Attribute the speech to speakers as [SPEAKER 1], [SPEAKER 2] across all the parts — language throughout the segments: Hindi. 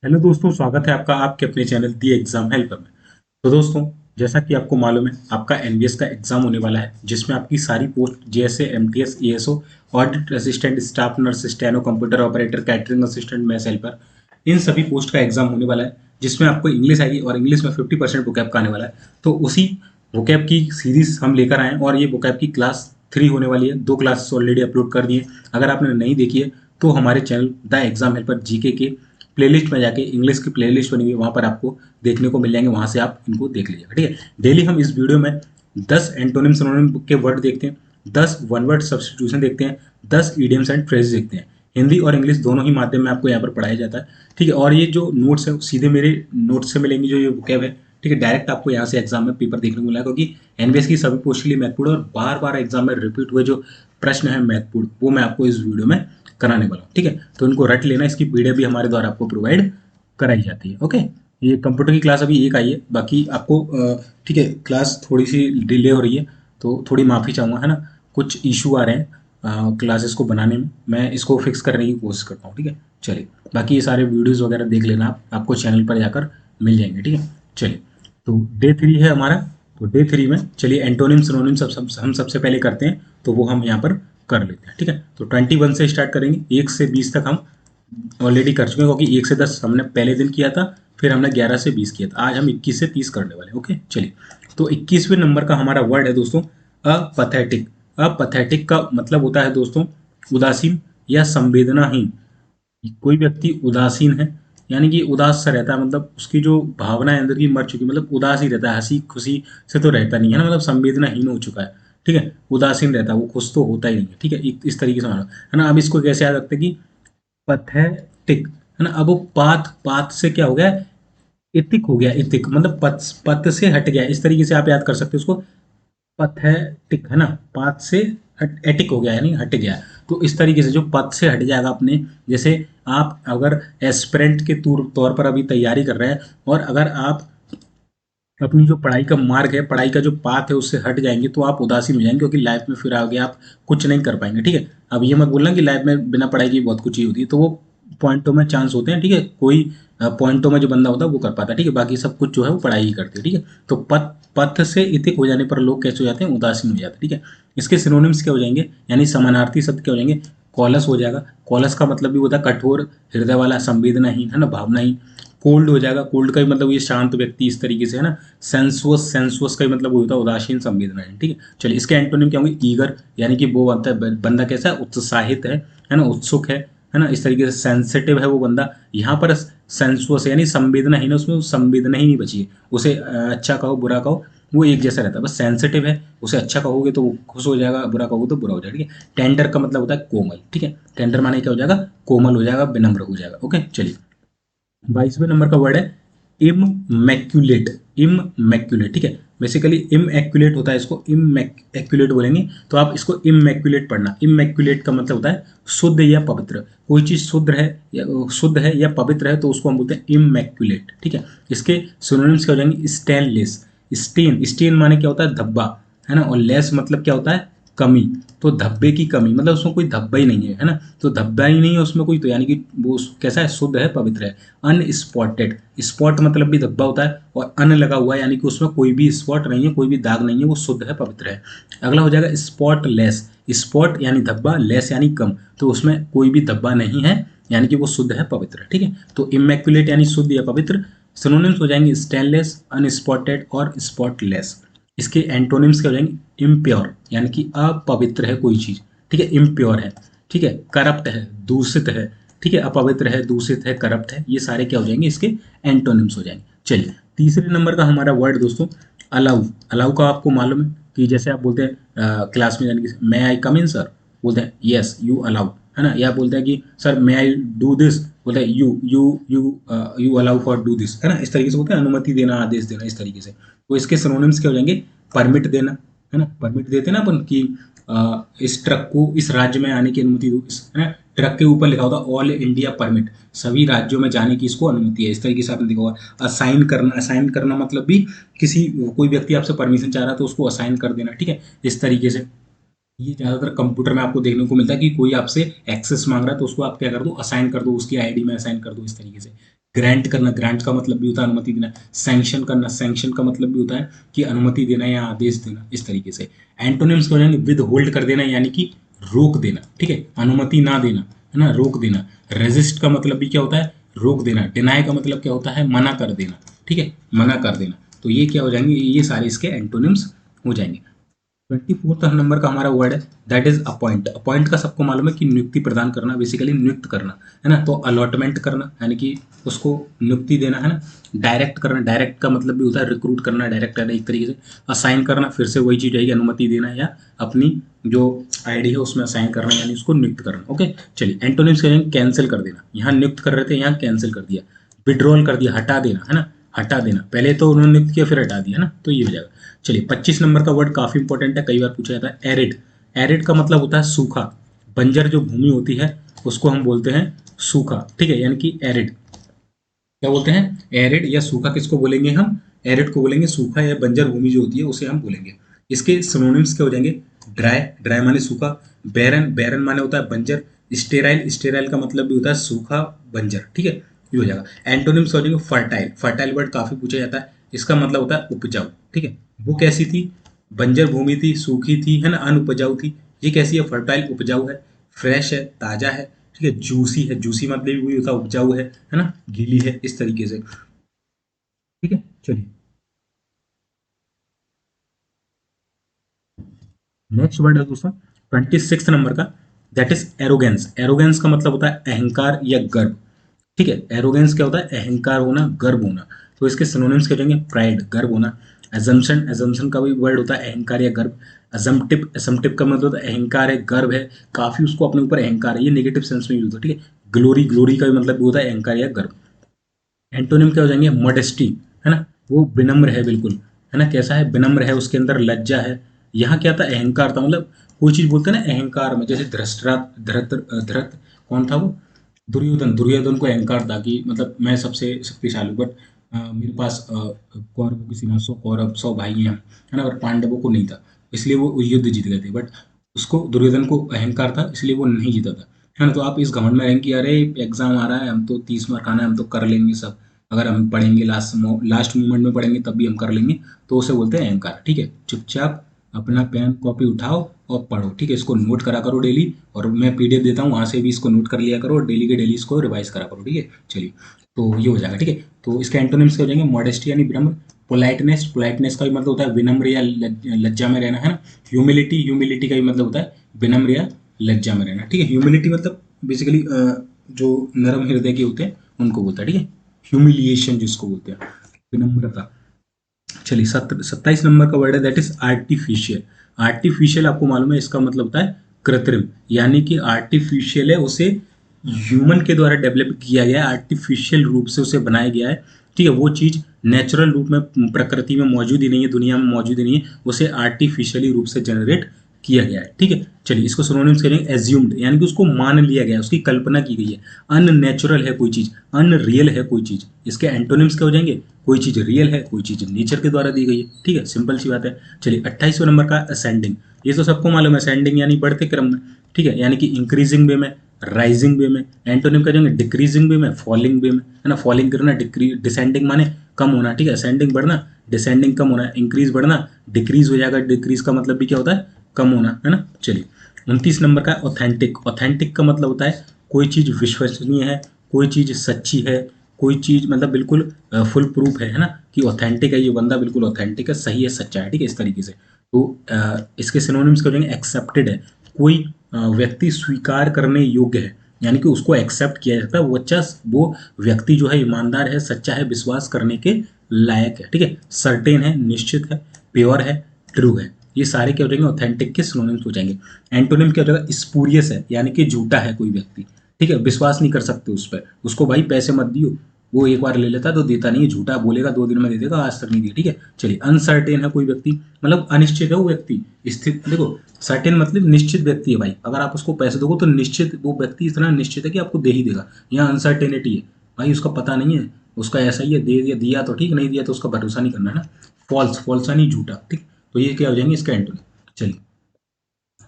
[SPEAKER 1] हेलो दोस्तों, स्वागत है आपका आपके अपने चैनल दी एग्जाम हेल्पर में। तो दोस्तों, जैसा कि आपको मालूम है, आपका एनबीएस का एग्जाम होने वाला है, जिसमें आपकी सारी पोस्ट जैसे MTS, ESO, audit assistant, staff nurse, steno, computer operator, catering assistant, math helper, इन सभी पोस्ट का एग्जाम होने वाला है, जिसमें आपको इंग्लिश आएगी और इंग्लिश में 50% वोकैब का आने वाला है। तो उसी वोकैब की सीरीज हम लेकर आए हैं और ये वोकैब की क्लास 3 होने वाली है। 2 क्लासेस ऑलरेडी अपलोड कर दिए। अगर आपने नहीं देखी है तो हमारे channel the exam helper GK के प्लेलिस्ट में जाके इंग्लिश की प्लेलिस्ट बनी हुई है, वहाँ पर आपको देखने को मिल जाएंगे, वहाँ से आप इनको देख लीजिएगा। ठीक है, डेली हम इस वीडियो में 10 एंटोनिम सिनोनिम के वर्ड देखते हैं, 10 वन वर्ड सब्सटीट्यूशन देखते हैं, 10 इडियम्स एंड फ्रेजेस देखते हैं। हिंदी और इंग्लिश दोनों ही माध्यम में आपको यहाँ पर पढ़ाया जाता है। ठीक है, और ये जो नोट्स है सीधे मेरे नोट्स से मिलेंगे, जो ये बुकैब है। ठीक है, डायरेक्ट आपको यहाँ से एग्जाम में पेपर देखने को मिला, क्योंकि एनबीएस की सभी पोस्ट के लिए मैथपूड और बार बार एग्जाम में रिपीट हुए जो प्रश्न है मैथपूड, वो मैं आपको इस वीडियो में कराने वाला हूँ। ठीक है, तो इनको रट लेना, इसकी पीडीएफ भी हमारे द्वारा आपको प्रोवाइड कराई जाती है। ओके, ये कंप्यूटर की क्लास अभी एक आई है, बाकी आपको ठीक है, क्लास थोड़ी सी डिले हो रही है, तो थोड़ी माफ़ी चाहूँगा, है ना। कुछ इशू आ रहे हैं क्लासेस को बनाने में, मैं इसको फिक्स करने की कोशिश करता हूँ। ठीक है, चलिए, बाकी ये सारे वीडियोज़ वगैरह देख लेना आप, आपको चैनल पर जाकर मिल जाएंगे। ठीक है, चलिए, तो डे 3 है हमारा। तो डे 3 में चलिए एंटोनिम सिनोनिम हम सबसे पहले करते हैं, तो वो हम यहाँ पर कर लेते हैं। ठीक है, तो 21 से स्टार्ट करेंगे, 1 से 20 तक हम ऑलरेडी कर चुके हैं, क्योंकि 1 से 10 हमने पहले दिन किया था, फिर हमने 11 से 20 किया था। आज हम 21 से 30 करने वाले हैं। ओके, चलिए, तो 21वें नंबर का हमारा वर्ड है दोस्तों अपैथेटिक। अपैथेटिक का मतलब होता है दोस्तों उदासीन या संवेदनाहीन। कोई व्यक्ति उदासीन है, यानी कि उदास सा रहता है, मतलब उसकी जो भावना है अंदर की मर चुकी, मतलब उदास ही रहता है, हंसी खुशी से तो रहता नहीं है ना, मतलब संवेदनाहीन हो चुका है। ठीक है, उदासीन रहता है, वो खुश तो होता ही नहीं है। ठीक है, इस तरीके से मानो, है ना। अब इसको कैसे याद रखते हैं कि पथेटिक, है ना। अब वो पाथ पाथ से क्या हो गया, इतिक हो गया, इतिक मतलब पथ पथ से हट गया, इस तरीके से आप याद कर सकते हो उसको। पथेटिक, है ना, पाथ से एटिक हो गया, यानी हट गया। तो इस तरीके से जो पथ से हट जाएगा अपने, जैसे आप अगर एस्पिरेंट के तौर पर अभी तैयारी कर रहे हैं, और अगर आप अपनी जो पढ़ाई का मार्ग है, पढ़ाई का जो पाथ है, उससे हट जाएंगे, तो आप उदासीन हो जाएंगे, क्योंकि लाइफ में फिर आगे आप कुछ नहीं कर पाएंगे। ठीक है, अब ये मत बोलना कि लाइफ में बिना पढ़ाई के बहुत कुछ ही होती है, तो वो पॉइंटों में चांस होते हैं। ठीक है, कोई पॉइंटों में जो बंदा होता है वो कर पाता है। ठीक है, बाकी सब कुछ जो है वो पढ़ाई ही करती है। ठीक है, तो पथ पथ से इतिक हो जाने पर लोग कैसे हो जाते हैं, उदासीन हो जाते हैं। ठीक है, इसके सिनोनिम्स क्या हो जाएंगे, यानी समानार्थी शब्द क्या हो जाएंगे। कॉलस हो जाएगा, कॉलस का मतलब भी होता है कठोर हृदय वाला, संवेदनाहीन, है ना, भावनाहीन। कोल्ड हो जाएगा, कोल्ड का भी मतलब ये शांत व्यक्ति, इस तरीके से, है ना। सेंसुअस, सेंसुअस का भी मतलब वो होता है उदासीन, संवेदनाहीन। ठीक है, चलिए, इसके एंटोनिम क्या होंगे, ईगर, यानी कि वो बनता है बंदा कैसा है, उत्साहित है ना, उत्सुक है ना, इस तरीके से। सेंसिटिव है वो बंदा, यहाँ पर सेंसुअस यानी संवेदनाहीन है, उसमें संवेदना ही नहीं बची है। उसे अच्छा कहो बुरा कहो वो एक जैसा रहता है, बस सेंसिटिव है, उसे अच्छा कहोगे तो वो खुश हो जाएगा, बुरा कहोगे तो बुरा हो जाएगा। ठीक है, टेंडर का मतलब होता है कोमल। ठीक है, टेंडर माने क्या हो जाएगा, कोमल हो जाएगा, विनम्र हो जाएगा। ओके, चलिए, 22वें नंबर का वर्ड है इमैक्युलेट। इमैक्युलेट, ठीक है, बेसिकली इमैक्युलेट होता है, इसको इमैक्युलेट बोलेंगे, तो आप इसको इमैक्युलेट पढ़ना। इमैक्युलेट का मतलब होता है शुद्ध या पवित्र। कोई चीज शुद्ध है या पवित्र है, तो उसको हम बोलते हैं इमैक्युलेट। ठीक है, इसके सिनोनिम्स क्या हो जाएंगे, स्टेनलेस। स्टेन, स्टेन माने क्या होता है, धब्बा, है ना, और लेस मतलब क्या होता है, कमी। तो धब्बे की कमी मतलब उसमें कोई धब्बा ही नहीं है ना, तो धब्बा ही नहीं है उसमें कोई, तो यानी कि वो कैसा है, शुद्ध है, पवित्र है। अनस्पॉटेड, स्पॉट मतलब भी धब्बा होता है, और अन लगा हुआ है, यानी कि उसमें कोई भी स्पॉट नहीं है, कोई भी दाग नहीं है, वो शुद्ध है, पवित्र है। अगला हो जाएगा स्पॉटलेस। स्पॉट यानी धब्बा, लेस यानी कम, तो उसमें कोई भी धब्बा नहीं है, यानी कि वो शुद्ध है, पवित्र है। ठीक है, तो इमैक्युलेट यानी शुद्ध या पवित्र। सिनोनिम्स हो जाएंगे स्टेनलेस, अनस्पॉटेड और स्पॉटलेस। इसके एंटोनिम्स क्या हो जाएंगे, इम्प्योर, यानी कि अपवित्र है कोई चीज। ठीक है, इम्प्योर है। ठीक है, करप्ट है, दूषित है। ठीक है, अपवित्र है, दूषित है, करप्ट है, ये सारे क्या हो जाएंगे, इसके एंटोनिम्स हो जाएंगे। चलिए, तीसरे नंबर का हमारा वर्ड दोस्तों अलाउ। अलाउ का आपको मालूम है कि जैसे आप बोलते हैं क्लास में, यानी कि मे आई कम इन सर, बोलते हैं यस यू अलाउ, है ना। या बोलते हैं कि sir may I do this, बोलते हैं you allow for do this, है ना। इस तरीके से बोलते हैं अनुमति देना, आदेश देना, इस तरीके से। तो इसके सिनोनिम्स क्या हो जाएंगे, परमिट देना, है ना, परमिट देते हैं ना अपन कि इस ट्रक को इस राज्य में आने की अनुमति दो, है ना। ट्रक के ऊपर लिखा होता है ऑल इंडिया परमिट, सभी राज्यों में जाने की इसको अनुमति है, इस तरीके से आपने देखा होगा। असाइन करना, असाइन करना मतलब भी किसी, कोई व्यक्ति आपसे परमिशन चाह रहा है तो उसको असाइन कर देना। ठीक है, इस तरीके से। ये ज़्यादातर कंप्यूटर में आपको देखने को मिलता है कि कोई आपसे एक्सेस मांग रहा है तो उसको आप क्या कर दो, असाइन कर दो, उसकी आईडी में असाइन कर दो, इस तरीके से। ग्रांट करना, ग्रांट का मतलब भी होता है अनुमति देना। सैंक्शन करना, सैंक्शन का मतलब भी होता है कि अनुमति देना या आदेश देना, इस तरीके से। एंटोनिम्स हो जाएंगे विद होल्ड कर देना यानी कि रोक देना, ठीक है, अनुमति ना देना, है ना, रोक देना। रेजिस्ट का मतलब भी क्या होता है, रोक देना। डिनाई का मतलब क्या होता है, मना कर देना, ठीक है, मना कर देना। तो ये क्या हो जाएंगे, ये सारे इसके एंटोनिम्स हो जाएंगे। 24th नंबर का हमारा वर्ड है दैट इज अपॉइंट। अपॉइंट का सबको मालूम है कि नियुक्ति प्रदान करना, बेसिकली नियुक्त करना, है ना। तो अलॉटमेंट करना यानी कि उसको नियुक्ति देना, है ना। डायरेक्ट करना, डायरेक्ट का मतलब भी होता है रिक्रूट करना, डायरेक्ट करना एक तरीके से। असाइन करना, फिर से वही चीज आएगी, अनुमति देना या अपनी जो आईडी है उसमें असाइन करना यानी उसको नियुक्त करना। ओके, चलिए एंटोनिम्स करेंगे कैंसिल कर देना। यहाँ नियुक्त कर रहे थे, यहाँ कैंसिल कर दिया। विड्रॉल कर दिया, हटा देना, है ना, हटा देना। पहले तो उन्होंने नियुक्त किया फिर हटा दिया, है ना, तो ये हो जाएगा। चलिए 25 नंबर का वर्ड काफी इंपॉर्टेंट है, कई बार पूछा जाता है, एरिड। एरिड का मतलब होता है सूखा। बंजर जो भूमि होती है उसको हम बोलते हैं सूखा, ठीक है, यानी कि एरिड। क्या बोलते हैं, एरिड या सूखा किसको बोलेंगे हम, एरिड को बोलेंगे। सूखा या बंजर भूमि जो होती है उसे हम बोलेंगे। इसके सिनोनिम्स क्या हो जाएंगे, ड्राई, ड्राई माने सूखा। बैरन, बैरन माने होता है बंजर। स्टेराइल, स्टेराइल का मतलब भी होता है सूखा, बंजर, ठीक है, ये हो जाएगा। एंटोनिम्स हो जाएंगे फर्टाइल। फर्टाइल वर्ड काफी पूछा जाता है, इसका मतलब होता है उपजाऊ, ठीक है। वो कैसी थी, बंजर भूमि थी, सूखी थी, है ना, अनउपजाऊ थी। ये कैसी है, फर्टाइल, उपजाऊ है, फ्रेश है, ताजा है, ठीक है, जूसी है। जूसी मतलब भी वही होता है उपजाऊ है ना, गीली है, इस तरीके से, ठीक है। चलिए नेक्स्ट वर्ड है दोस्तों 26 नंबर का, दैट इज एरोगेंस। एरोगेंस का मतलब होता है अहंकार या गर्व, ठीक है। एरोगेंस क्या होता है, अहंकार होना, गर्व होना। तो इसके सिनोनिम्स क्या होंगे, प्राइड, गर्व होना। एजम्पशन, एजम्पशन का भी वर्ड होता है अहंकार या गर्व। असम्पटिव, असम्पटिव का मतलब होता है अहंकार है, गर्व है, काफी उसको अपने ऊपर अहंकार है, ये नेगेटिव सेंस में यूज होता है, ठीक है। ग्लोरी, ग्लोरी का भी मतलब भी होता है अहंकार या गर्व। एंटोनिम क्या हो जाएंगे, मॉडेस्टी, है ना, वो विनम्र है बिल्कुल, है ना, कैसा है, विनम्र है, उसके अंदर लज्जा है। यहाँ क्या था, अहंकार था, मतलब कोई चीज बोलते हैं ना अहंकार में, जैसे धृष्टरा, धृत, धृत कौन था वो, दुर्योधन। दुर्योधन को अहंकार था कि मतलब मैं सबसे शक्तिशाली हूँ, बट मेरे पास कौरवों की सेना 100 कौरव, 100 भाई हैं, है ना, और पांडवों को नहीं था, इसलिए वो युद्ध जीत गए थे। बट उसको, दुर्योधन को अहंकार था इसलिए वो नहीं जीता था, है ना। तो आप इस घमंड में रहेंगे कि अरे एग्जाम आ रहा है, हम तो 30 मार्क आना है, हम तो कर लेंगे सब, अगर हम पढ़ेंगे लास्ट मोमेंट में पढ़ेंगे तब भी हम कर लेंगे, तो उसे बोलते हैं अहंकार, ठीक है। चुपचाप अपना पेन कॉपी उठाओ और पढ़ो, ठीक है, इसको नोट करा करो डेली, और मैं पीडीएफ देता हूँ वहां से भी इसको नोट कर लिया करो, और डेली के डेली इसको रिवाइज करा करो, ठीक है। चलिए, तो ये हो जाएगा, ठीक है। तो इसके एंटोनिम्स क्या हो जाएंगे, मॉडेस्टी यानी विनम्र। पोलाइटनेस, पोलाइटनेस का भी मतलब होता है विनम्र या लज्जा में रहना, है ना। ह्यूमिलिटी, ह्यूमिलिटी का भी मतलब होता है विनम्र या लज्जा में रहना, ठीक है। ह्यूमिलिटी मतलब बेसिकली जो नरम हृदय के होते हैं उनको बोलता है, ठीक है। ह्यूमिलिएशन जिसको बोलते हैं, विनम्रता। चलिए 27 नंबर का वर्ड है दैट इज आर्टिफिशियल। आर्टिफिशियल आपको मालूम है इसका मतलब होता है कृत्रिम, यानी कि आर्टिफिशियल है, उसे ह्यूमन के द्वारा डेवलप किया गया है, आर्टिफिशियल रूप से उसे बनाया गया है, ठीक है। वो चीज नेचुरल रूप में प्रकृति में मौजूद ही नहीं है, दुनिया में मौजूद ही नहीं है, उसे आर्टिफिशियली रूप से जनरेट किया गया है, ठीक है। चलिए इसको सिनोनिम्स करेंगे, एज्यूम्ड यानी कि उसको मान लिया गया है, उसकी कल्पना की गई है। अननेचुरल है कोई चीज, अनरियल है कोई चीज। इसके एंटोनिम्स क्या हो जाएंगे, कोई चीज रियल है, कोई चीज नेचर के द्वारा दी गई है, ठीक है, सिंपल सी बात है। चलिए 28वें नंबर का असेंडिंग। ये तो सबको मालूम है, असेंडिंग यानी बढ़ते क्रम में, ठीक है, यानी कि इंक्रीजिंग वे में, राइजिंग वे में। एंटोनिम क्या जाएंगे, डिक्रीजिंग वे में, फॉलिंग वे में, है ना। फॉलिंग करना, डिसेंडिंग माने कम होना, ठीक है, असेंडिंग बढ़ना, डिसेंडिंग कम होना, इंक्रीज बढ़ना, डिक्रीज हो जाएगा। डिक्रीज का मतलब भी क्या होता है, कम होना, है ना। चलिए 29 नंबर का ऑथेंटिक। ऑथेंटिक का मतलब होता है कोई चीज विश्वसनीय है, कोई चीज सच्ची है, कोई चीज मतलब बिल्कुल फुल प्रूफ है ना, कि ऑथेंटिक है ये बंदा, बिल्कुल ऑथेंटिक है, सही है, सच्चा है, ठीक है, इस तरीके से। तो इसके सिनोनिम्स क्या हो जाएंगे, एक्सेप्टेड है, कोई व्यक्ति स्वीकार करने योग्य है, यानी कि उसको एक्सेप्ट किया जाता है, वो अच्छा, वो व्यक्ति जो है ईमानदार है, सच्चा है, विश्वास करने के लायक है, ठीक है। सर्टेन है, निश्चित है, प्योर है, ट्रू है। ये सारे क्या हो जाएंगे, ऑथेंटिक के सिनोनिम्स हो जाएंगे। एंटोनिम क्या हो जाएगा, स्पूरियस है, यानी कि झूठा है कोई व्यक्ति, ठीक है, विश्वास नहीं कर सकते उस पर, उसको भाई पैसे मत दियो, वो एक बार ले लेता है तो देता नहीं है, झूठा बोलेगा 2 दिन में दे देगा, आज तक नहीं दिया, ठीक है। चलिए अनसर्टेन है कोई व्यक्ति, मतलब अनिश्चित है वो व्यक्ति, स्थित, देखो सर्टेन मतलब निश्चित व्यक्ति है भाई, अगर आप उसको पैसे दोगे तो निश्चित वो व्यक्ति इतना निश्चित है कि आपको दे ही देगा। यहाँ अनसर्टेनिटी है, भाई उसका पता नहीं है, उसका ऐसा ही है, दे दिया, दिया तो ठीक, नहीं दिया तो उसका भरोसा नहीं करना है ना। फॉल्स, फॉल्स नहीं, झूठा, ठीक। तो ये क्या हो जाएंगे इसका एंटोनिम। चलिए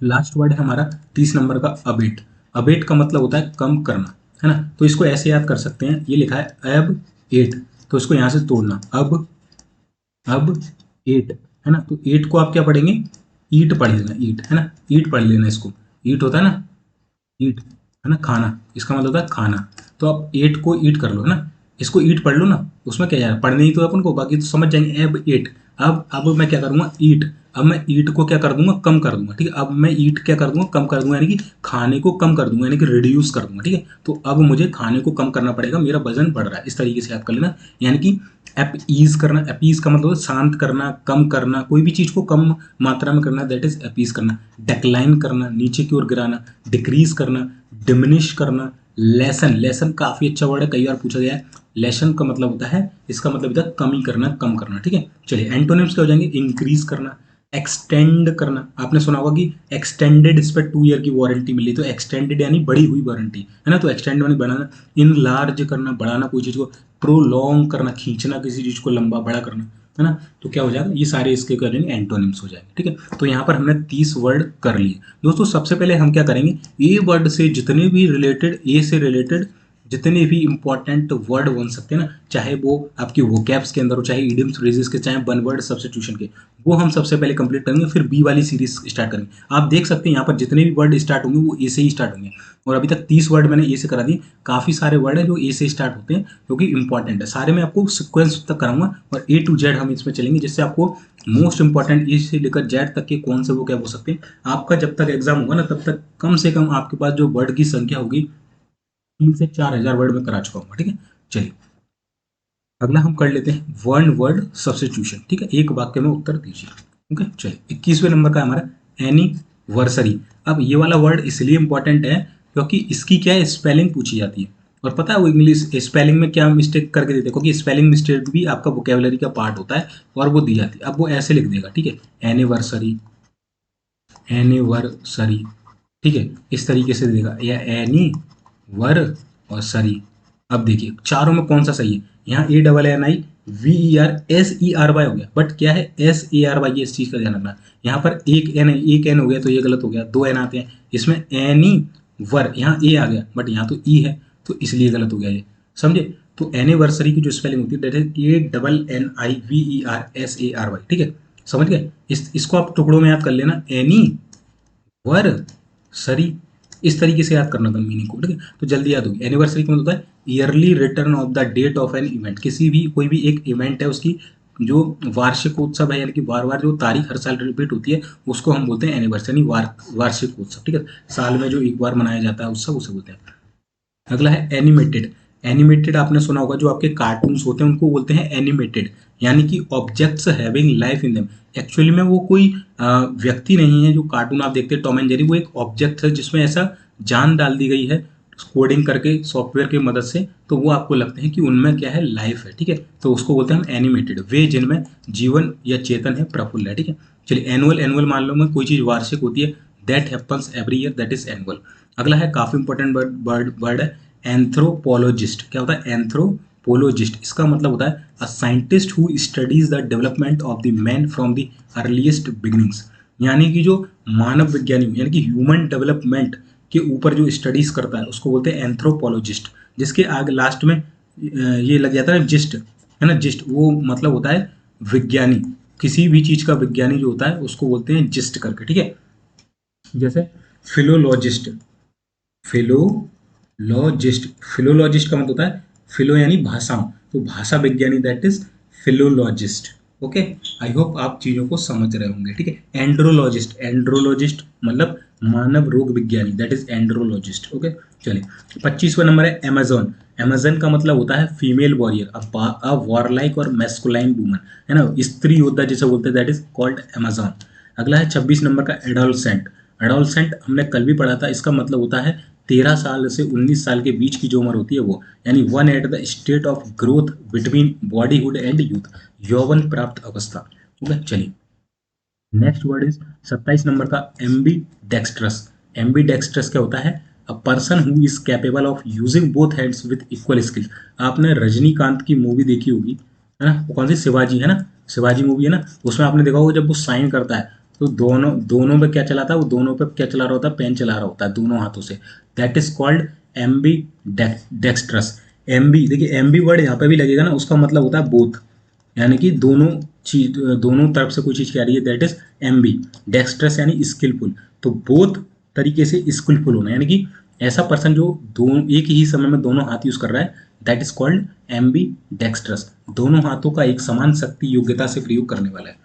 [SPEAKER 1] लास्ट वर्ड है हमारा 30 नंबर का, अबेट। अबेट का मतलब होता है कम करना, है ना। तो इसको ऐसे याद कर सकते हैं, ये लिखा है अब 8, तो इसको यहाँ से तोड़ना, अब 8, है ना। तो 8 को आप क्या पढ़ेंगे, ईट पढ़ लेना, ईट, है ना, ईट पढ़ लेना इसको। ईट होता है ना, ईट, है ना, खाना, इसका मतलब होता है खाना। तो आप 8 को ईट कर लो, है ना, इसको ईट पढ़ लो ना, उसमें क्या यार, पढ़ने ही तो है अपन को, बाकी तो समझ जाएंगे। अब 8, अब मैं क्या करूँगा, ईट, अब मैं ईट को क्या कर दूंगा, कम कर दूंगा, ठीक है। अब मैं ईट क्या कर दूंगा, कम कर दूंगा, यानी कि खाने को कम कर दूंगा, यानी कि रिड्यूस कर दूंगा, ठीक है। तो अब मुझे खाने को कम करना पड़ेगा, मेरा वजन बढ़ रहा है, इस तरीके से याद कर लेना। यानी कि अपीज करना, अपीज का मतलब शांत करना, कम करना, कोई भी चीज को कम मात्रा में करना, दैट इज अपीज करना। डेक्लाइन करना, नीचे की ओर गिराना, डिक्रीज करना, डिमिनिश करना। लेसन, लेसन काफी अच्छा वर्ड है, कई बार पूछा गया है। लेसन का मतलब होता है, इसका मतलब होता है कमी करना, कम करना, ठीक है। चलिए एंटोनिम्स क्या हो जाएंगे, इंक्रीज करना, एक्सटेंड करना। आपने सुना होगा कि एक्सटेंडेड, इस पर 2 ईयर की वारंटी मिली, तो एक्सटेंडेड यानी बढ़ी हुई वारंटी, है ना। तो एक्सटेंड यानी बढ़ाना, इन लार्ज करना, बढ़ाना कोई चीज को, प्रोलॉन्ग करना, खींचना किसी चीज को, लंबा बड़ा करना, है ना। तो क्या हो जाएगा, ये सारे इसके क्या हो जाएंगे, एंटोनिम्स हो जाएंगे, ठीक है। तो यहाँ पर हमने 30 वर्ड कर लिए दोस्तों। सबसे पहले हम क्या करेंगे, ए वर्ड से जितने भी रिलेटेड, ए से रिलेटेड जितने भी इंपॉर्टेंट वर्ड बन सकते हैं ना, चाहे वो आपकी वोकैब्स के अंदर हो, चाहे इडियम्स फ्रेजेस के, चाहे वन वर्ड सब्स्टिट्यूशन के, वो हम सबसे पहले कंप्लीट करेंगे, फिर बी वाली सीरीज स्टार्ट करेंगे। आप देख सकते हैं यहाँ पर जितने भी वर्ड स्टार्ट होंगे वो ए से ही स्टार्ट होंगे, और अभी तक 30 वर्ड मैंने ए से करा दिए। काफ़ी सारे वर्ड हैं जो ए से स्टार्ट होते हैं, जो कि इंपॉर्टेंट है। सारे मैं आपको सिक्वेंस तक कराऊंगा, और ए टू जेड हम इसमें चलेंगे, जिससे आपको मोस्ट इंपॉर्टेंट ए से लेकर जेड तक के कौन से वो क्या हो सकते हैं। आपका जब तक एग्जाम होगा ना, तब तक कम से कम आपके पास जो वर्ड की संख्या होगी 3 से 4 हजार वर्ड में करा चुका हूँ, ठीक है। चलिए अगला हम कर लेते हैं वन वर्ड सब्स्टिट्यूशन, ठीक है। एक वाक्य में उत्तर दीजिए, ओके। चलिए 21वें नंबर का हमारा एनिवर्सरी। अब ये वाला वर्ड इसलिए इंपॉर्टेंट है क्योंकि इसकी क्या है, स्पेलिंग पूछी जाती है, और पता है वो इंग्लिश स्पेलिंग में क्या मिस्टेक करके देते हैं, क्योंकि स्पेलिंग मिस्टेक भी आपका वोकेबलरी का पार्ट होता है, और वो दी जाती है। अब वो ऐसे लिख देगा, ठीक है, एनिवर्सरी, एनिवर्सरी, ठीक है, इस तरीके से देगा, या एनी वर और सरी। अब देखिए चारों में कौन सा सही है, यहाँ ANNIVERSERY हो गया, बट क्या है SARY, इस चीज का ध्यान रखना। यहाँ पर एक एन है, एक एन हो गया तो ये गलत हो गया, 2 एन आते हैं इसमें, एनी वर, यहाँ ए आ गया बट यहाँ तो ई है, तो इसलिए गलत हो गया ये, समझे। तो एनिवर्सरी की जो स्पेलिंग होती है दैट इज ANNIVERSARY, ठीक है, समझ गए। इसको आप टुकड़ों में याद कर लेना, एनी वर सरी, इस तरीके से याद करना था मीनिंग को, ठीक है। तो जल्दी याद होगी। एनिवर्सरी का मतलब होता है yearly return of the date of an event, किसी भी कोई भी एक इवेंट है उसकी जो वार्षिक उत्सव है, यानी कि बार बार जो तारीख हर साल रिपीट होती है, उसको हम बोलते हैं एनिवर्सरी, वार्षिक उत्सव, ठीक है। साल में जो एक बार मनाया जाता है उत्सव, उसे बोलते हैं। अगला है एनिमेटेड। एनिमेटेड आपने सुना होगा, जो आपके कार्टून्स होते हैं उनको बोलते हैं एनिमेटेड, यानी कि objects having life in them. Actually में वो कोई व्यक्ति नहीं है, जो कार्टून आप देखते हैं टॉम एंड जेरी, वो एक ऑब्जेक्ट है जिसमें ऐसा जान डाल दी गई है कोडिंग करके सॉफ्टवेयर की मदद से, तो वो आपको लगते हैं कि उनमें क्या है, लाइफ है, ठीक है। तो उसको बोलते हैं हम एनिमेटेड, वे जिनमें जीवन या चेतन है, प्रफुल्ल है, ठीक है। चलिए एनुअल, एनुअल मान लो में कोई चीज वार्षिक होती है, that happens every year, that is annual. अगला है काफी इंपॉर्टेंट वर्ड है एंथ्रोपोलॉजिस्ट। क्या होता है एंथ्रोपोलॉजिस्ट, इसका मतलब होता है a scientist who studies the development of the man from the earliest beginnings, यानी कि जो मानव विज्ञानी यानी कि ह्यूमन डेवलपमेंट के ऊपर जो स्टडीज करता है उसको बोलते हैं एंथ्रोपोलॉजिस्ट। जिसके आगे लास्ट में ये लग जाता है जिस्ट, है ना, जिस्ट, वो मतलब होता है विज्ञानी, किसी भी चीज का विज्ञानी जो होता है उसको बोलते हैं जिस्ट करके, ठीक है। जैसे फिलोलॉजिस्ट, फिलोलॉजिस्ट, फिलोलॉजिस्ट का मतलब होता है फिलो यानी भाषा, तो भाषा विज्ञानी, that is philologist, okay. I hope आप चीजों को समझ रहे होंगे, ठीक है। एंड्रोलॉजिस्ट, एंड्रोलॉजिस्ट मतलब मानव रोग विज्ञानी, दैट इज एंड्रोलॉजिस्ट, ओके। चलिए 25वां नंबर है अमेजोन। अमेजन का मतलब होता है फीमेल वॉरियर, अ वॉरलाइक और मैस्कुलाइन वुमन, है ना, स्त्री योद्धा जिसे बोलते हैं, दैट इज कॉल्ड अमेजोन। अगला है 26 नंबर का एडोलसेंट। एडोलसेंट हमने कल भी पढ़ा था, इसका मतलब होता है 13 साल से 19 साल के बीच की जो उम्र होती है वो, यानी one at the state of growth between boyhood and youth, यौवन प्राप्त अवस्था, ओके। चलिए नेक्स्ट वर्ड इज 27 नंबर का एम्बी डेक्स्ट्रस। एम्बी डेक्स्ट्रस क्या होता है, अ person who is capable of using both hands with equal skill. आपने रजनीकांत की मूवी देखी होगी, है ना, वो कौन सी, शिवाजी, है ना, शिवाजी मूवी है ना, उसमें आपने देखा होगा जब वो साइन करता है तो दोनों दोनों पे क्या चलाता है, वो दोनों पे क्या चला रहा होता है, पेन चला रहा होता है दोनों हाथों से, that is called Aamby dextrous. Aamby, देखिए एम्बी वर्ड यहाँ पे भी लगेगा ना, उसका मतलब होता है बोथ, यानी कि दोनों चीज, दोनों तरफ से कोई चीज क्या रही है, दैट इज एम्बी। डेक्स्ट्रस यानी स्किलफुल, तो बोथ तरीके से स्किलफुल होना, यानी कि ऐसा पर्सन जो दोनों एक ही समय में दोनों हाथ यूज कर रहा है, that is called Aamby dextrous. दोनों हाथों का एक समान शक्ति योग्यता से प्रयोग करने वाला है।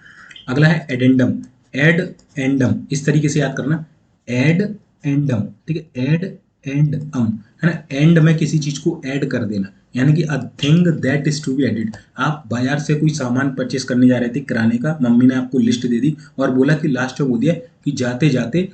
[SPEAKER 1] अगला है एडेंडम। एड एंडम, इस तरीके से याद करना, एड एंडम, ठीक है, एड एंड अम, है ना, एंड में किसी चीज को ऐड कर देना, यानी कि a thing that is to be added. आप बाजार से कोई सामान परचेस करने जा रहे थे किराने का, मम्मी ने आपको लिस्ट दे दी और बोला कि लास्ट में बोल दिया कि जाते जाते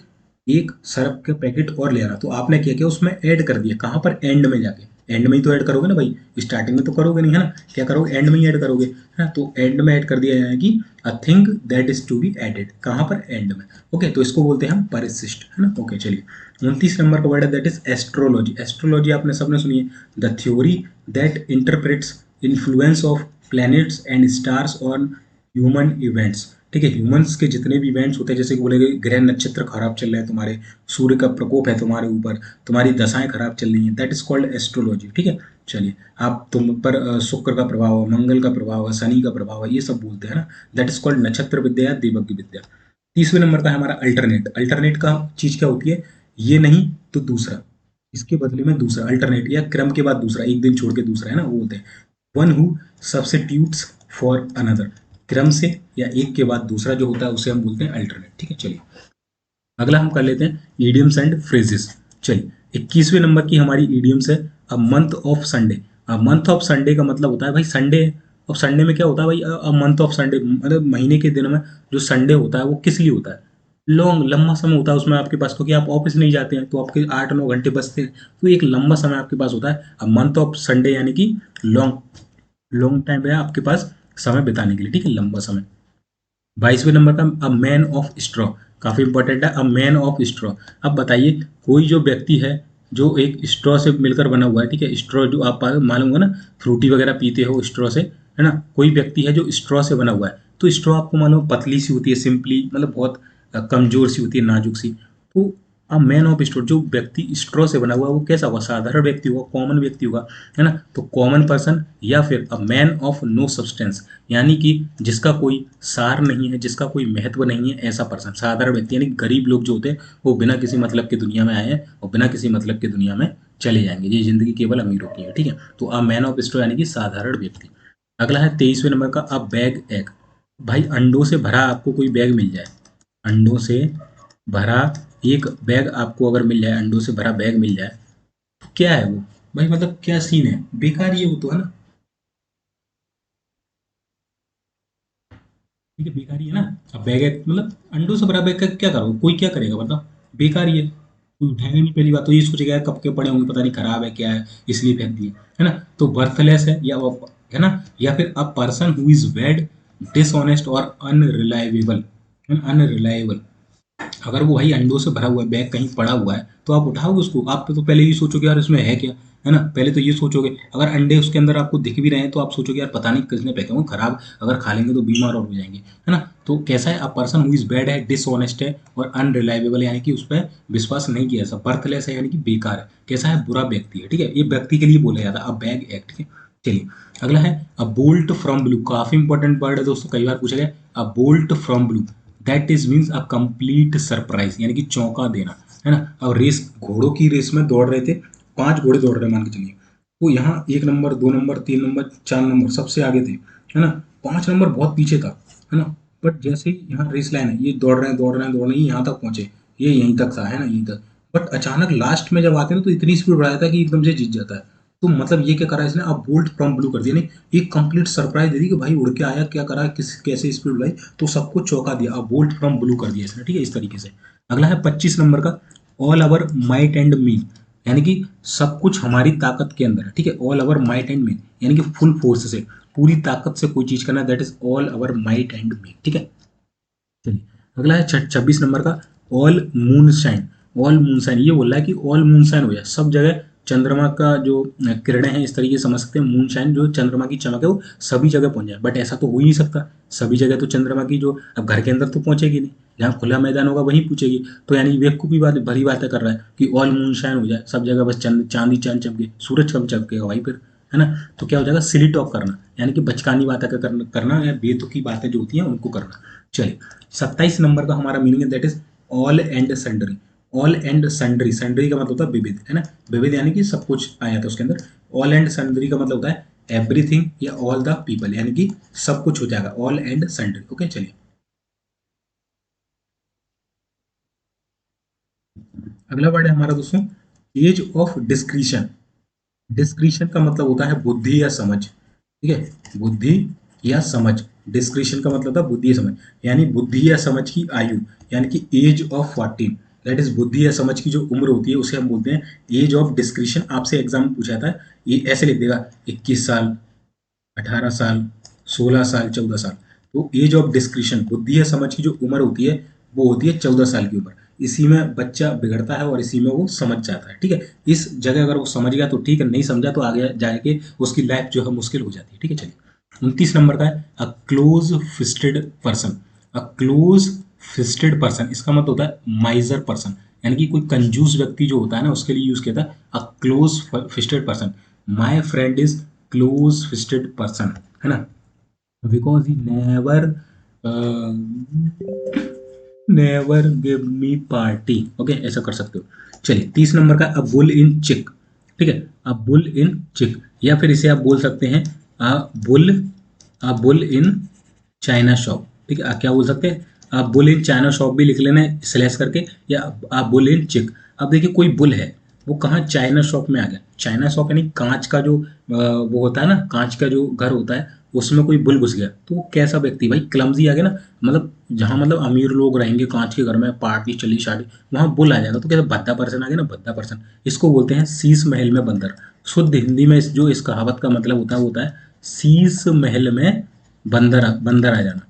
[SPEAKER 1] एक सर्फ के पैकेट और ले आना, तो आपने क्या किया, उसमें ऐड कर दिया, कहाँ पर, एंड में जाके। एंड में ही तो ऐड करोगे ना भाई, स्टार्टिंग में तो करोगे नहीं, है ना, क्या करोगे, एंड में ही ऐड करोगे, है ना, तो एंड में ऐड कर दिया, यानी कि a thing that is to be added, कहाँ पर, एंड में। ओके, तो इसको बोलते हैं हम परिशिष्ट, है ना। ओके चलिए, 29 नंबर का वर्ड है दैट इज एस्ट्रोलॉजी। एस्ट्रोलॉजी आपने सबने सुनी है, the theory that interprets influence of planets and stars on human events, ठीक है, ह्यूमंस के जितने भी इवेंट्स होते हैं, जैसे कि बोलेंगे ग्रह नक्षत्र खराब चल रहे हैं तुम्हारे, सूर्य का प्रकोप है तुम्हारे ऊपर, तुम्हारी दशाएं खराब चल रही हैं, दैट इज कॉल्ड एस्ट्रोलॉजी, ठीक है। चलिए, आप तुम पर शुक्र का प्रभाव है, मंगल का प्रभाव है, शनि का प्रभाव है, ये सब बोलते हैं ना, दैट इज कॉल्ड नक्षत्र विद्या या देवज्ञ विद्या। 30वें नंबर का है हमारा अल्टरनेट। अल्टरनेट का चीज क्या होती है, ये नहीं तो दूसरा, इसके बदले में दूसरा, अल्टरनेट या क्रम के बाद दूसरा, एक दिन छोड़ के दूसरा, है ना, वो होते हैं। One who substitutes for another, क्रम से या एक के बाद दूसरा जो होता है उसे हम बोलते हैं अल्टरनेट, ठीक है। चलिए, अगला हम कर लेते हैं ईडियम्स एंड फ्रेजेस। चलिए, 21वें नंबर की हमारी ईडियम्स है a month of Sunday. A month of Sunday का मतलब होता है भाई संडे, और संडे में क्या होता है भाई, अ मंथ ऑफ संडे मतलब महीने के दिन में जो संडे होता है वो किस लिए होता है, लॉन्ग, लंबा समय होता है उसमें आपके पास, क्योंकि आप ऑफिस नहीं जाते हैं तो आपके 8-9 घंटे बचते हैं, तो एक लंबा समय आपके पास होता है। अब मंथ ऑफ संडे यानी कि लॉन्ग, लॉन्ग टाइम है आपके पास समय बिताने के लिए, ठीक है, लंबा समय। 22वें नंबर का अ मैन ऑफ स्ट्रॉ, काफी इंपॉर्टेंट है, अ मैन ऑफ स्ट्रॉ। अब बताइए, कोई जो व्यक्ति है जो एक स्ट्रॉ से मिलकर बना हुआ है, ठीक है, स्ट्रॉ जो आप मालूम होगा ना, फ्रूटी वगैरह पीते हो स्ट्रॉ से, है ना, कोई व्यक्ति है जो स्ट्रॉ से बना हुआ है, तो स्ट्रॉ आपको मालूम पतली सी होती है, सिंपली मतलब बहुत कमजोर सी होती है, नाजुक सी। तो अब मैन ऑफ स्ट्रॉ, जो व्यक्ति स्ट्रॉ से बना हुआ है वो कैसा होगा, साधारण व्यक्ति होगा, कॉमन व्यक्ति होगा, है ना, तो कॉमन पर्सन, या फिर a man of no substance, यानी कि जिसका कोई सार नहीं है, जिसका कोई महत्व नहीं है, ऐसा पर्सन, साधारण व्यक्ति, यानी गरीब लोग जो होते हैं वो बिना किसी मतलब के दुनिया में आए हैं और बिना किसी मतलब के दुनिया में चले जाएंगे, ये जिंदगी केवल अमीरों की है, ठीक है। तो अ मैन ऑफ स्ट्रॉ यानी कि साधारण व्यक्ति। अगला है 23वें नंबर का अ बैग एग। भाई अंडों से भरा आपको कोई बैग मिल जाए, अंडों से भरा एक बैग आपको अगर मिल जाए, अंडों से भरा बैग मिल जाए, तो क्या है वो भाई, मतलब क्या सीन है, बेकार ही है वो तो, है ना, ठीक है, बेकार ही है ना। अब बैग है मतलब अंडों से भरा बैग का क्या करोगे, कोई क्या करेगा बताओ, बेकार ही है, कोई उठाएगा नहीं, पहली बात तो ये सोचेगा यार कब के पड़े होंगे, पता नहीं खराब है क्या है, इसलिए फेंक दिए, है ना, तो बर्थलेस है, या है ना, या फिर a person who is wed dishonest और अनरिलायबल, अनरिलायबल। अगर वो भाई अंडों से भरा हुआ है, बैग कहीं पड़ा हुआ है, तो आप उठाओगे उसको, आप तो पहले ये सोचोगे यार इसमें है क्या, है ना, पहले तो ये सोचोगे, अगर अंडे उसके अंदर आपको दिख भी रहे हैं तो आप सोचोगे यार पता नहीं किसने फेंके होंगे, खराब, अगर खा लेंगे तो बीमार और हो जाएंगे, है ना। तो कैसा है, अ पर्सन हु इज बैड है, डिसऑनेस्ट है और अनरिलायबल, यानी कि उस पर विश्वास नहीं किया जा, बर्थलेस है यानी कि बेकार है, कैसा है, बुरा व्यक्ति है, ठीक है, ये व्यक्ति के लिए बोला जाता है, अब बैग एक्ट, ठीक है। चलिए, अगला है अ बोल्ट फ्रॉम ब्लू, काफी इंपॉर्टेंट वर्ड है दोस्तों, कई बार पूछा गया, अ bolt from blue, that is means a complete surprise, यानी कि चौंका देना, है ना। अब रेस, घोड़ों की रेस में दौड़ रहे थे, 5 घोड़े दौड़ रहे मान के चलिए, तो यहाँ 1 नंबर, 2 नंबर, 3 नंबर, 4 नंबर सबसे आगे थे, है ना, 5 नंबर बहुत पीछे था, है ना, बट जैसे ही यहाँ रेस लाइन है, ये दौड़ रहे हैं दौड़ रहे हैं दौड़ रहे हैं, यहाँ तक पहुंचे, ये यहीं तक था, है ना, यहीं तक, बट अचानक लास्ट में जब आते हैं ना तो इतनी स्पीड बढ़ा देता है कि एकदम से जीत जाता है। तो मतलब ये क्या करा इसने, अब बोल्ट फ्रॉम ब्लू कर दिया, नहीं एक कंप्लीट सरप्राइज दे दी कि भाई उड़ के आया, क्या करा, किस कैसे स्पीड बढ़ाई, तो सबको चौंका दिया, अब बोल्ट फ्रॉम ब्लू कर दिया इसने, ठीक है, इस तरीके से। अगला है 25 नंबर का all our might and mean, यानी कि सब कुछ हमारी ताकत के अंदर है, ठीक है, all our might and mean, यानी कि फुल फोर्स से, पूरी ताकत से कोई चीज करना, that is all our might and mean, ठीक है। चलिए, अगला है 26 नंबर का all moon shine. All moon shine, ये बोल रहा है कि ऑल मून शाइन हो जाए, सब जगह चंद्रमा का जो किरणें हैं इस तरीके से समझ सकते हैं, मूनशाइन जो चंद्रमा की चमक है वो सभी जगह पहुंच जाए, बट ऐसा तो हो ही नहीं सकता। सभी जगह तो चंद्रमा की जो, अब घर के अंदर तो पहुंचेगी नहीं, जहाँ खुला मैदान होगा वहीं पूछेगी। तो यानी बेवकूफ़ी बात भरी बातें कर रहा है कि ऑल मूनशाइन हो जाए, सब जगह बस चांदी चांद चमके, सूरज कब चमकेगा भाई फिर, है ना। तो क्या हो जाएगा, सिली टॉक करना, यानी कि बचकानी बातें करना या बेतुकी बातें जो होती हैं उनको करना। चलिए 27 नंबर का हमारा मीनिंग है that is all and sundry. All and sundry, sundry का मतलब होता है विविध, है ना, विविध यानी कि सब कुछ आया था उसके अंदर। ऑल एंड सन्ड्री का मतलब होता है एवरीथिंग या ऑल द पीपल, यानी कि सब कुछ हो जाएगा, ऑल एंड सन्ड्री। ओके चलिए अगला वर्ड है हमारा दोस्तों एज ऑफ डिस्क्रिशन। डिस्क्रिशन का मतलब होता है बुद्धि या समझ, ठीक है, बुद्धि या समझ। डिस्क्रिशन का मतलब था बुद्धि या समझ, यानी बुद्धि या समझ की आयु, यानी कि एज ऑफ 14, दैट इज बुद्धि या समझ की जो उम्र होती है उसे हम बोलते हैं एज ऑफ डिस्क्रिशन। आपसे एग्जाम में पूछा था, ये ऐसे लिख देगा 21 साल, 18 साल, 16 साल, 14 साल। तो एज ऑफ डिस्क्रिशन, बुद्धि या समझ की जो उम्र होती है वो होती है 14 साल की उम्र। इसी में बच्चा बिगड़ता है और इसी में वो समझ जाता है, ठीक है। इस जगह अगर वो समझ गया तो ठीक है, नहीं समझा तो आगे जाके उसकी लाइफ जो है मुश्किल हो जाती है, ठीक है। चलिए 29 नंबर का है a close fisted person. A close fisted person इसका मतलब होता है माइजर पर्सन, यानी कि कोई कंजूस व्यक्ति जो होता है ना उसके लिए यूज किया था a close fisted person. My friend is close fisted person, है ना, because he never never give me party. Okay ऐसा कर सकते हो। चलिए 30 नंबर का अ बुल इन चिक, ठीक है, अ बुल इन चिक, या फिर इसे आप बोल सकते हैं a bull, a bull in China shop, ठीक है। क्या बोल सकते हैं, आप बुल इन चाइना शॉप भी लिख लेना है स्लैश करके, या आप बुल इन चिक। अब देखिए कोई बुल है वो कहाँ चाइना शॉप में आ गया, चाइना शॉप यानी कांच का जो वो होता है ना, कांच का जो घर होता है उसमें कोई बुल घुस गया, तो वो कैसा व्यक्ति भाई, क्लमजी आ गया ना, मतलब जहाँ मतलब अमीर लोग रहेंगे कांच के घर में, पार्टी चली शादी, वहाँ बुल आ जाएगा, तो कैसा भद्दा पर्सन आ गया ना, भद्दा पर्सन। इसको बोलते हैं शीश महल में बंदर। शुद्ध हिंदी में जो इस कहावत का मतलब होता है वो होता है शीश महल में बंदर बंदर आ जाना,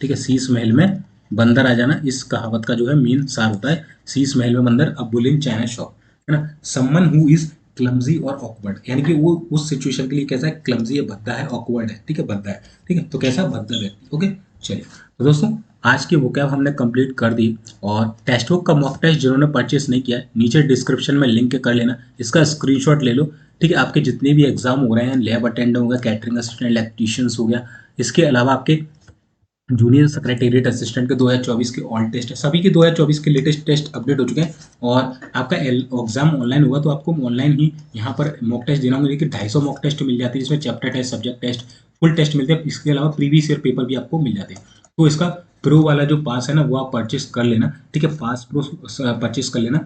[SPEAKER 1] ठीक है, शीश महल में बंदर आ जाना इस कहावत का जो है मेन सार होता है। शीश महल में बंदर, अब बुलिंग चाइना शॉप, है ना। समवन हु इज क्लमजी और ऑकवर्ड, यानी कि वो उस सिचुएशन के लिए कैसा है, क्लमजी है, भद्दा है, ऑकवर्ड है, ठीक है, भद्दा है, ठीक है, तो कैसा भद्दा व्यक्ति। ओके चलिए तो दोस्तों आज की वोकैब हमने कंप्लीट कर दी, और टेक्स्ट बुक का मॉक टेस्ट जिन्होंने परचेस नहीं किया है नीचे डिस्क्रिप्शन में लिंक कर लेना, इसका स्क्रीनशॉट ले लो, ठीक है। आपके जितने भी एग्जाम हो रहे हैं, लैब अटेंडेंट हो गया, कैटरिंग असिस्टेंट, इलेक्ट्रीशियंस हो गया, इसके अलावा आपके जूनियर सेक्रेटेरिएट असिस्टेंट के 2024 के ऑल टेस्ट है, सभी के 2024 के लेटेस्ट टेस्ट अपडेट हो चुके हैं। और आपका एग्जाम ऑनलाइन हुआ तो आपको ऑनलाइन ही यहाँ पर मॉक टेस्ट देना होगा, देखिए 250 मॉक टेस्ट मिल जाती है, जिसमें chapter test, subject test, full test मिलते हैं, इसके अलावा प्रीवियस ईयर पेपर भी आपको मिल जाते हैं। तो इसका प्रो वाला जो पास है ना वो आप परचेस कर लेना, ठीक है, पास प्रो परचेस कर लेना।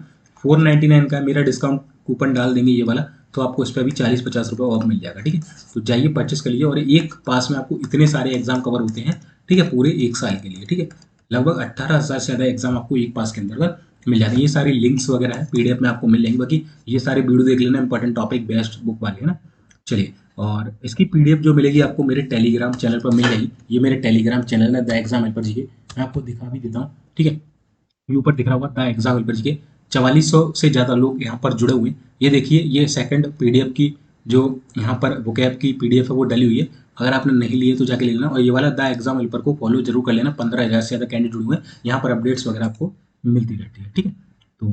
[SPEAKER 1] 499 का मेरा डिस्काउंट कूपन डाल देंगे ये वाला, तो आपको इस पर भी 40-50 रुपये ऑफ मिल जाएगा, ठीक है। तो जाइए परचेस कर लीजिए, और एक पास में आपको इतने सारे एग्जाम कवर होते हैं, ठीक है, पूरे एक साल के लिए, ठीक है। लगभग 18,000 से ज़्यादा एग्जाम आपको एक पास के अंतर्गत मिल जाते हैं। ये सारी लिंक्स वगैरह है पीडीएफ में आपको मिल जाएंगे, बाकी ये सारे वीडियो देख लेना, इंपॉर्टेंट टॉपिक बेस्ट बुक वाले, है ना। चलिए और इसकी पीडीएफ जो मिलेगी आपको मेरे टेलीग्राम चैनल पर मिल जाएगी। ये मेरे टेलीग्राम चैनल है द एग्जाम हेल्पर जी के, मैं आपको दिखा भी देता हूँ, ठीक है। ये ऊपर दिख रहा होगा द एग्जाम हेल्पर जी के 4400 से ज़्यादा लोग यहाँ पर जुड़े हुए हैं। ये देखिए ये सेकंड पीडीएफ की जो यहाँ पर वोकैब की पीडीएफ है वो डली हुई है, अगर आपने नहीं लिए तो जाके ले लेना। और ये वाला द एग्जाम हेल्पर को फॉलो जरूर कर लेना, 15,000 से ज़्यादा कैंडिडेट जुड़े हुए हैं, यहाँ पर अपडेट्स वगैरह आपको मिलती रहती है, ठीक है। तो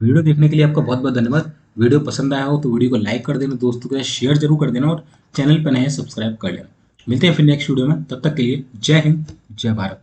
[SPEAKER 1] वीडियो देखने के लिए आपका बहुत बहुत धन्यवाद। वीडियो पसंद आया हो तो वीडियो को लाइक कर देना, दोस्तों के साथ शेयर जरूर कर देना, और चैनल पर नए हैं सब्सक्राइब कर लेना। मिलते हैं फिर नेक्स्ट वीडियो में, तब तक के लिए जय हिंद जय भारत।